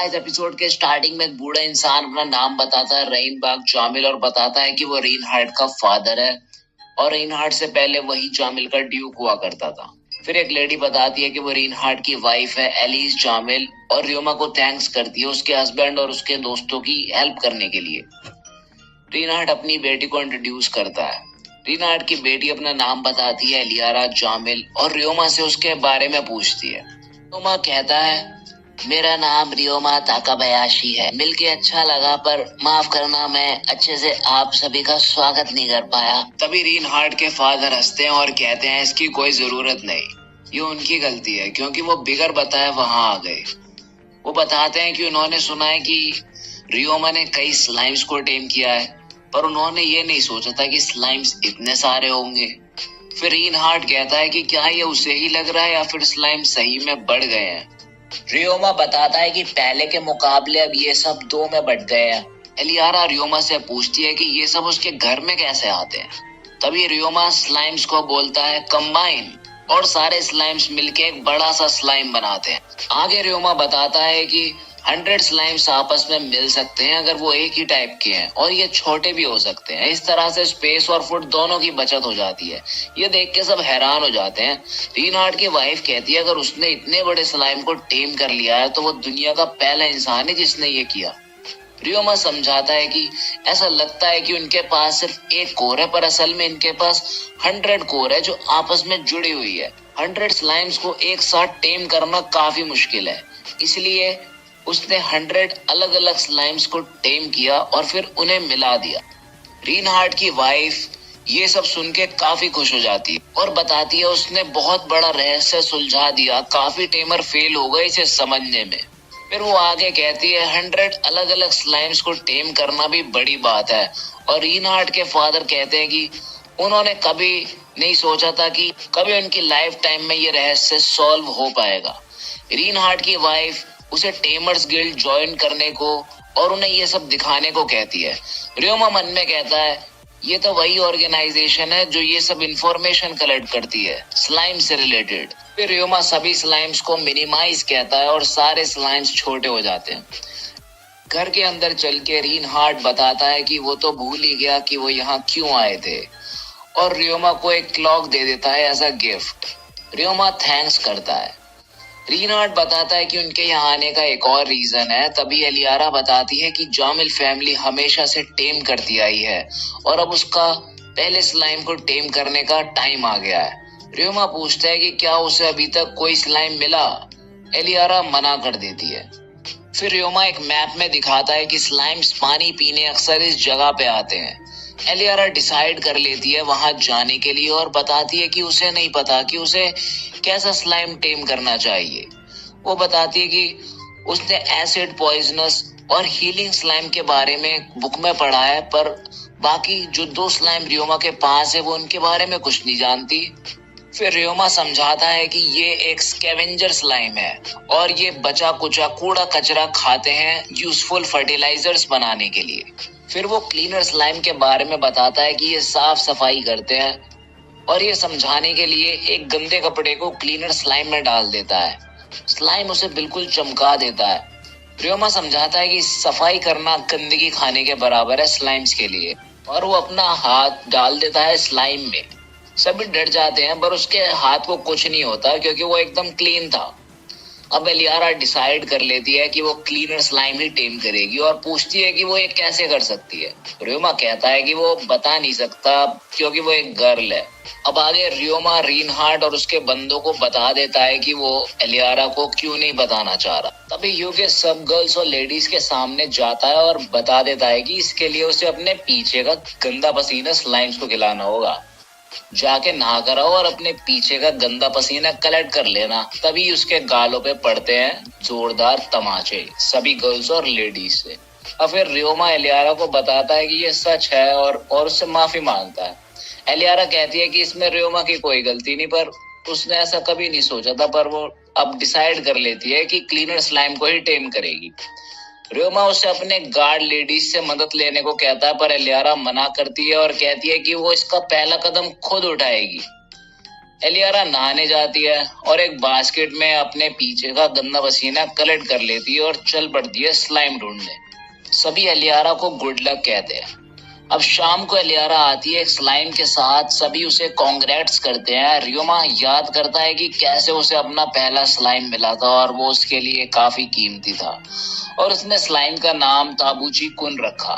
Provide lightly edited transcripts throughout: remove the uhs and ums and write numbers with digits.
इस एपिसोड के स्टार्टिंग में एक बूढ़ा इंसान अपना नाम बताता है रहीम बाग जामिल और बताता है कि वो रेनहार्ट का फादर है और रेनहार्ट से पहले वही जामिल का ड्यूक हुआ करता था। फिर एक लेडी बताती है कि वो रेनहार्ट की वाइफ है एलिस जामिल और रियोमा को थैंक्स करती है उसके हस्बैंड और उसके दोस्तों की हेल्प करने के लिए। रेनहार्ट अपनी बेटी को इंट्रोड्यूस करता है। रेनहार्ट की बेटी अपना नाम बताती है एलियारा जामिल और रियोमा से उसके बारे में पूछती है। रियोमा कहता है मेरा नाम रियोमा ताकाबयाशी है। मिलके अच्छा लगा पर माफ करना मैं अच्छे से आप सभी का स्वागत नहीं कर पाया। तभी रेनहार्ट के फादर हंसते हैं और कहते हैं इसकी कोई जरूरत नहीं, ये उनकी गलती है क्योंकि वो बिगर बताए वहां आ गए। वो बताते हैं कि उन्होंने सुना है कि रियोमा ने कई स्लाइम्स को टेम किया है पर उन्होंने ये नहीं सोचा था कि स्लाइम्स इतने सारे होंगे। फिर रेनहार्ट कहता है कि क्या ये उसे ही लग रहा है या फिर स्लाइम सही में बढ़ गए हैं। रियोमा बताता है कि पहले के मुकाबले अब ये सब दो में बढ़ गए हैं। एलियारा रियोमा से पूछती है कि ये सब उसके घर में कैसे आते हैं। तभी रियोमा स्लाइम्स को बोलता है कंबाइन और सारे स्लाइम्स मिलके एक बड़ा सा स्लाइम बनाते हैं। आगे रियोमा बताता है कि 100 स्लाइम्स आपस में मिल सकते हैं अगर वो एक ही टाइप के हैं और ये छोटे भी हो सकते हैं। इस तरह से स्पेस और फुड दोनों की बचत हो जाती है। ये देख के सब हैरान हो जाते हैं। रेनहार्ट की वाइफ कहती है अगर उसने इतने बड़े स्लाइम को टेम कर लिया है तो वो दुनिया का पहला इंसान है जिसने ये किया। रियोमा समझाता है कि ऐसा लगता है कि उनके पास सिर्फ एक कोर है पर असल में इनके पास 100 कोर है जो आपस में जुड़ी हुई है। 100 स्लाइम्स को एक साथ टेम करना काफी मुश्किल है, इसलिए उसने 100 अलग अलग स्लाइम्स को टेम किया और फिर उन्हें मिला दिया। रेनहार्ट की वाइफ ये सब सुन के काफी खुश हो जाती है और बताती है उसने बहुत बड़ा रहस्य सुलझा दिया, काफी टेमर फेल हो गए इसे समझने में। फिर वो आगे कहती है 100 अलग अलग स्लाइम्स को टेम करना भी बड़ी बात है और रेनहार्ट के फादर कहते हैं कि उन्होंने कभी नहीं सोचा था कि कभी उनकी लाइफ टाइम में ये रहस्य सॉल्व हो पाएगा। रेनहार्ट की वाइफ उसे टेमर्स गिल्ड ज्वाइन करने को और उन्हें ये सब दिखाने को कहती है। रियोमा मन में कहता है ये तो वही ऑर्गेनाइजेशन है जो ये सब इंफॉर्मेशन कलेक्ट करती है स्लाइम से रिलेटेड। फिर रियोमा सभी स्लाइम्स को मिनिमाइज कहता है और सारे स्लाइम्स छोटे हो जाते हैं। घर के अंदर चल के रेनहार्ट बताता है कि वो तो भूल ही गया कि वो यहाँ क्यों आए थे और रियोमा को एक क्लॉक दे देता है एज अ गिफ्ट। रियोमा थैंक्स करता है। रेनहार्ट बताता है कि उनके यहाँ आने का एक और रीजन है। तभी एलियारा बताती है कि जामिल फैमिली हमेशा से टेम करती आई है और अब उसका पहले स्लाइम को टेम करने का टाइम आ गया है। रियोमा पूछता है कि क्या उसे अभी तक कोई स्लाइम मिला। एलियारा मना कर देती है। फिर रियोमा एक मैप में दिखाता है कि स्लाइम्स पानी पीने अक्सर इस जगह पे आते हैं। एलियारा डिसाइड कर लेती है वहां जाने के लिए और बताती है कि उसे नहीं पता कि उसे कैसा स्लाइम टेम करना चाहिए। वो बताती है कि उसने एसिड पॉइजनस और हीलिंग स्लाइम के बारे में बुक में पढ़ा है पर बाकी जो दो स्लाइम रियोमा के पास है वो उनके बारे में कुछ नहीं जानती। फिर रियोमा समझाता है कि ये एक स्कैवेंजर स्लाइम है और ये बचा कुचा कूड़ा कचरा खाते हैं यूजफुल फर्टिलाइजर्स बनाने के लिए। फिर वो क्लीनर स्लाइम के बारे में बताता है कि ये साफ सफाई करते हैं और ये समझाने के लिए एक गंदे कपड़े को क्लीनर स्लाइम में डाल देता है। स्लाइम उसे बिल्कुल चमका देता है। रियोमा समझाता है कि सफाई करना गंदगी खाने के बराबर है स्लाइम्स के लिए और वो अपना हाथ डाल देता है स्लाइम में। सभी डर जाते हैं पर उसके हाथ को कुछ नहीं होता क्योंकि वो एकदम क्लीन था। अब एलियारा डिसाइड कर लेती है कि वो क्लीनर स्लाइम ही टेम करेगी और पूछती है कि वो ये कैसे कर सकती है। रियोमा कहता है कि वो बता नहीं सकता क्योंकि वो एक गर्ल है। अब आगे रियोमा रेनहार्ट और उसके बंदों को बता देता है कि वो एलियारा को क्यों नहीं बताना चाह रहा। तभी यूके सब गर्ल्स और लेडीज के सामने जाता है और बता देता है कि इसके लिए उसे अपने पीछे का गंदा पसीना स्लाइम्स को खिलाना होगा। जाके नहा कर आओ और अपने पीछे का गंदा पसीना कलेक्ट कर लेना। तभी उसके गालों पे पड़ते हैं जोरदार तमाचे सभी गर्ल्स और लेडीज से। और फिर रियोमा एलियारा को बताता है कि ये सच है और उससे माफी मांगता है। एलियारा कहती है कि इसमें रियोमा की कोई गलती नहीं पर उसने ऐसा कभी नहीं सोचा था पर वो अब डिसाइड कर लेती है कि क्लीनर स्लाइम को ही टेम करेगी। रियोमा उसे अपने गार्ड लेडीज से मदद लेने को कहता है पर एलियारा मना करती है और कहती है कि वो इसका पहला कदम खुद उठाएगी। एलियारा नहाने जाती है और एक बास्केट में अपने पीछे का गंदा पसीना कलेक्ट कर लेती है और चल पड़ती है स्लाइम ढूंढने। सभी एलियारा को गुड लक कहते हैं। अब शाम को एलियारा आती है एक स्लाइम के साथ, सभी उसे कॉन्ग्रेट्स करते हैं। रियोमा याद करता है कि कैसे उसे अपना पहला स्लाइम मिला था और वो उसके लिए काफी कीमती था और उसने स्लाइम का नाम ताबूची कुन रखा।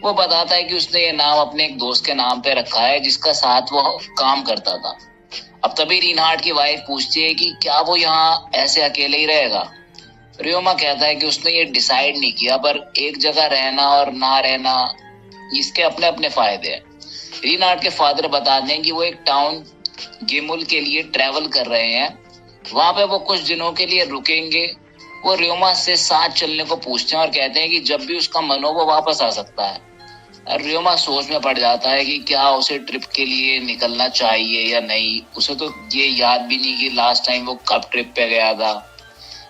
वो बताता है कि उसने ये नाम अपने एक दोस्त के नाम पे रखा है जिसका साथ वो काम करता था। अब तभी रिनहार्ड की वाइफ पूछती है कि क्या वो यहाँ ऐसे अकेले ही रहेगा। रियोमा कहता है कि उसने ये डिसाइड नहीं किया, पर एक जगह रहना और ना रहना इसके अपने अपने फायदे हैं। रिनहार्ड के फादर बताते हैं कि वो एक टाउन गेमुल के लिए ट्रेवल कर रहे हैं, वहां पे वो कुछ दिनों के लिए रुकेंगे। वो रियोमा से साथ चलने को पूछते हैं और कहते हैं कि जब भी उसका मन हो वो वापस आ सकता है। रियोमा सोच में पड़ जाता है कि क्या उसे ट्रिप के लिए निकलना चाहिए या नहीं। उसे तो ये याद भी नहीं कि लास्ट टाइम वो कब ट्रिप पे गया था।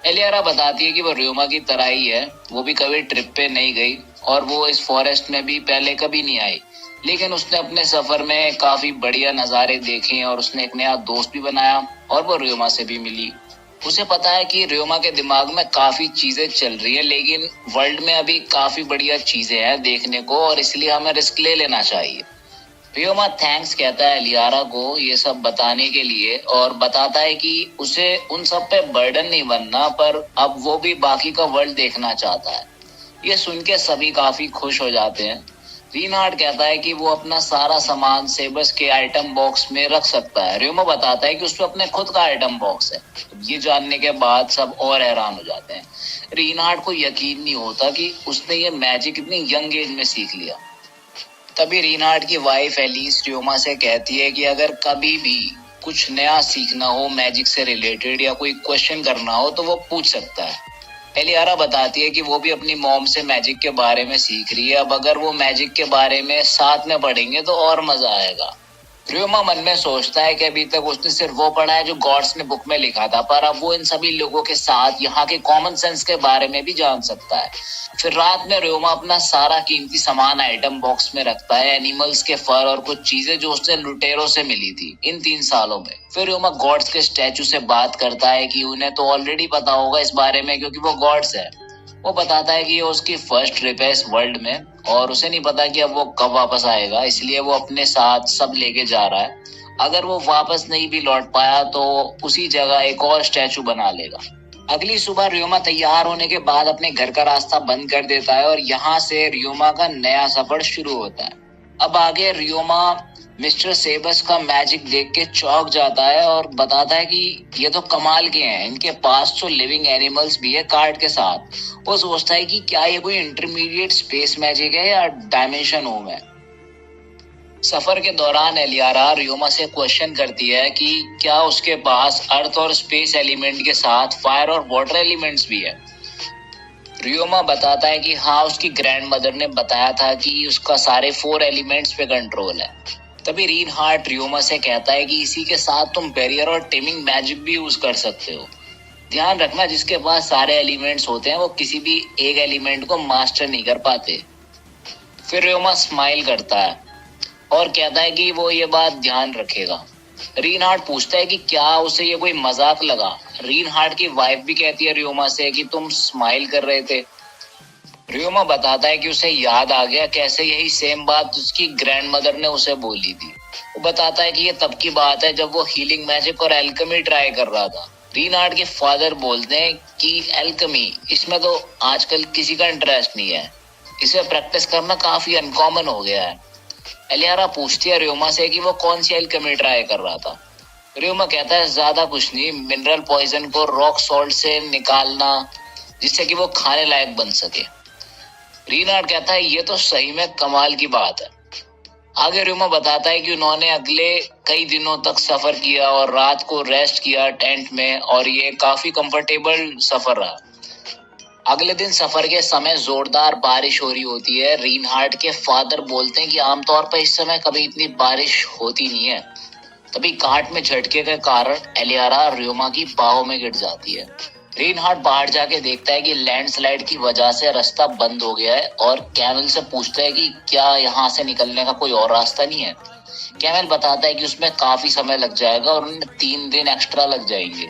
एलियारा बताती है कि वो रियोमा की तरह ही है, वो भी कभी ट्रिप पे नहीं गई और वो इस फॉरेस्ट में भी पहले कभी नहीं आई, लेकिन उसने अपने सफर में काफी बढ़िया नजारे देखे और उसने एक नया दोस्त भी बनाया और वो रियोमा से भी मिली। उसे पता है कि रियोमा के दिमाग में काफी चीजें चल रही है, लेकिन वर्ल्ड में अभी काफी बढ़िया चीजें हैं देखने को और इसलिए हमें रिस्क ले लेना चाहिए। रियोमा थैंक्स कहता है एलियारा को ये सब बताने के लिए और बताता है कि उसे उन सब पे बर्डन नहीं बनना, पर अब वो भी बाकी का वर्ल्ड देखना चाहता है। ये सुन के सभी काफी खुश हो जाते हैं। रिनहार्ड कहता है कि वो अपना सारा सामान सेबस के आइटम बॉक्स में रख सकता है। रियोमा बताता है कि उसमें अपने खुद का आइटम बॉक्स है। ये जानने के बाद सब और हैरान हो जाते हैं। रिनहार्ड को यकीन नहीं होता कि उसने ये मैजिक इतनी यंग एज में सीख लिया। तभी रिनहार्ड की वाइफ एलिस रियोमा से कहती है कि अगर कभी भी कुछ नया सीखना हो मैजिक से रिलेटेड या कोई क्वेश्चन करना हो तो वो पूछ सकता है। एलियारा बताती है कि वो भी अपनी मॉम से मैजिक के बारे में सीख रही है। अब अगर वो मैजिक के बारे में साथ में पढ़ेंगे तो और मजा आएगा। रियोमा मन में सोचता है कि अभी तक उसने सिर्फ वो पढ़ा है जो गॉड्स ने बुक में लिखा था, पर अब वो इन सभी लोगों के साथ यहाँ के कॉमन सेंस के बारे में भी जान सकता है। फिर रात में रियोमा अपना सारा कीमती सामान आइटम बॉक्स में रखता है, एनिमल्स के फर और कुछ चीजें जो उसने लुटेरों से मिली थी इन 3 सालों में। फिर रियोमा गॉड्स के स्टैचू से बात करता है कि उन्हें तो ऑलरेडी पता होगा इस बारे में क्योंकि वो गॉड्स है। वो बताता है कि ये उसकी फर्स्ट ट्रिप है इस वर्ल्ड में और उसे नहीं पता कि अब वो कब वापस आएगा, इसलिए वो अपने साथ सब लेके जा रहा है। अगर वो वापस नहीं भी लौट पाया तो उसी जगह एक और स्टैचू बना लेगा। अगली सुबह रियोमा तैयार होने के बाद अपने घर का रास्ता बंद कर देता है और यहाँ से रियोमा का नया सफर शुरू होता है। अब आगे रियोमा मिस्टर सेबस का मैजिक देख के चौंक जाता है और बताता है कि ये तो कमाल के हैं, इनके पास तो लिविंग एनिमल्स भी है कार्ड के साथ। वो सोचता है कि क्या ये कोई इंटरमीडिएट स्पेस मैजिक है या डायमेंशन होम है। सफर के दौरान एलियारा रियोमा से क्वेश्चन करती है कि क्या उसके पास अर्थ और स्पेस एलिमेंट के साथ फायर और वाटर एलिमेंट्स भी है। रियोमा बताता है कि हाँ, उसकी ग्रैंडमदर ने बताया था कि उसका सारे 4 एलिमेंट्स पे कंट्रोल है। तभी रिनहार्ड रियोमा से कहता है कि इसी के साथ तुम बैरियर और टेमिंग मैजिक भी यूज कर सकते हो। ध्यान रखना, जिसके पास सारे एलिमेंट्स होते हैं वो किसी भी एक एलिमेंट को मास्टर नहीं कर पाते। फिर रियोमा स्माइल करता है और कहता है कि वो ये बात ध्यान रखेगा। रिनहार्ड पूछता है कि क्या उसे ये कोई मजाक लगा। रिनहार्ड की वाइफ भी कहती है रियोमा से कि तुम स्माइल कर रहे थे। रियोमा बताता है कि उसे याद आ गया कैसे यही सेम बात उसकी ग्रैंडमदर ने उसे बोली थी। वो बताता है कि ये तब की बात है जब वो हीलिंग मैजिक और एल्केमी ट्राई कर रहा था। रिनहार्ड के फादर बोलते हैं कि एल्केमी, इसमें तो आजकल किसी का इंटरेस्ट नहीं है, इसे प्रैक्टिस करना काफी अनकॉमन हो गया है। एलियारा पूछती है रियोमा से कि वो कौन सी एल्केमी ट्राई कर रहा था। रियोमा कहता है ज्यादा कुछ नहीं, मिनरल पॉइजन को रॉक सॉल्ट से निकालना जिससे कि वो खाने लायक बन सके। रिनहार्ड कहता है ये तो सही में कमाल की बात है। आगे रियोमा बताता है कि उन्होंने अगले कई दिनों तक सफर किया और रात को रेस्ट किया टेंट में और ये काफी कंफर्टेबल सफर रहा। अगले दिन सफर के समय जोरदार बारिश हो रही होती है। रिनहार्ड के फादर बोलते हैं कि आमतौर पर इस समय कभी इतनी बारिश होती नहीं है। तभी काट में झटके के कारण एलियारा रियोमा की बाहों में गिर जाती है। रिनहार्ड बाहर जाके देखता है कि लैंडस्लाइड की वजह से रास्ता बंद हो गया है और कैमल से पूछता है कि क्या यहाँ से निकलने का कोई और रास्ता नहीं है। कैमल बताता है कि उसमें काफी समय लग जाएगा और उन्हें 3 दिन एक्स्ट्रा लग जाएंगे।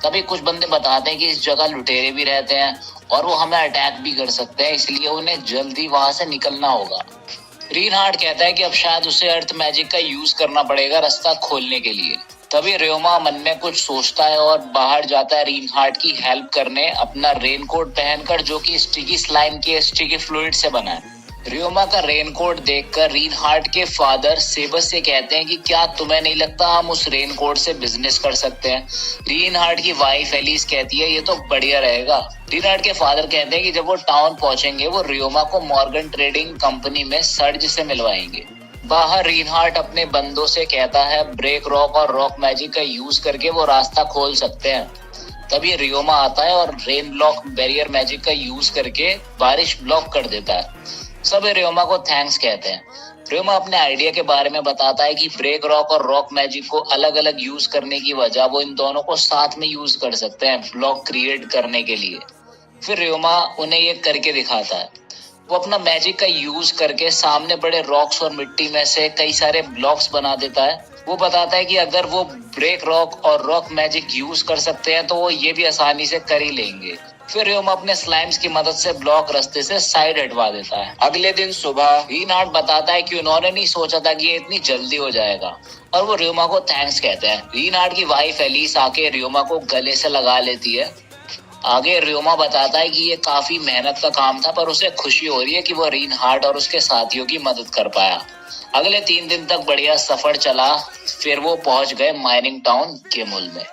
तभी कुछ बंदे बताते हैं कि इस जगह लुटेरे भी रहते हैं और वो हमें अटैक भी कर सकते हैं, इसलिए उन्हें जल्दी वहां से निकलना होगा। रीनहार्ड कहता है कि अब शायद उसे अर्थ मैजिक का यूज करना पड़ेगा रास्ता खोलने के लिए। तभी र्योमा मन में कुछ सोचता है और बाहर जाता है रीनहार्ड की हेल्प करने, अपना रेनकोट पहनकर, जो कि स्टिकी स्लाइम के स्टिकी फ्लूइड से बना है। र्योमा का रेनकोट देखकर रीनहार्ड के फादर सेबस से कहते हैं कि क्या तुम्हें नहीं लगता हम उस रेनकोट से बिजनेस कर सकते हैं? रीनहार्ड की वाइफ एलिस कहती है ये तो बढ़िया रहेगा। रीनहार्ड के फादर कहते हैं कि जब वो टाउन पहुंचेंगे वो र्योमा को मॉर्गन ट्रेडिंग कंपनी में सर्ज से मिलवाएंगे। बाहर रीनहार्ड अपने बंदों से कहता है ब्रेक रॉक और रॉक मैजिक का यूज करके वो रास्ता खोल सकते हैं। तभी र्योमा आता है और रेन ब्लॉक बैरियर मैजिक का यूज करके बारिश ब्लॉक कर देता है। सब र्योमा को थैंक्स कहते हैं। र्योमा अपने आइडिया के बारे में बताता है कि ब्रेक रॉक और रॉक मैजिक को अलग अलग यूज करने की वजह वो इन दोनों को साथ में यूज कर सकते हैं ब्लॉक क्रिएट करने के लिए। फिर र्योमा उन्हें ये करके दिखाता है। वो अपना मैजिक का यूज करके सामने बड़े रॉक्स और मिट्टी में से कई सारे ब्लॉक्स बना देता है। वो बताता है कि अगर वो ब्रेक रॉक और रॉक मैजिक यूज कर सकते हैं तो वो ये भी आसानी से कर ही लेंगे। फिर र्योमा अपने स्लाइम्स की मदद से ब्लॉक रास्ते से साइड हटवा देता है। अगले दिन सुबह रीनहार्ड बताता है कि उन्होंने नहीं सोचा था कि ये इतनी जल्दी हो जाएगा और वो र्योमा को थैंक्स कहते हैं। रीनहार्ड की वाइफ एलिस आके र्योमा को गले से लगा लेती है। आगे र्योमा बताता है कि ये काफी मेहनत का काम था पर उसे खुशी हो रही है कि वो रीनहार्ड और उसके साथियों की मदद कर पाया। अगले 3 दिन तक बढ़िया सफर चला, फिर वो पहुंच गए माइनिंग टाउन केमुल में।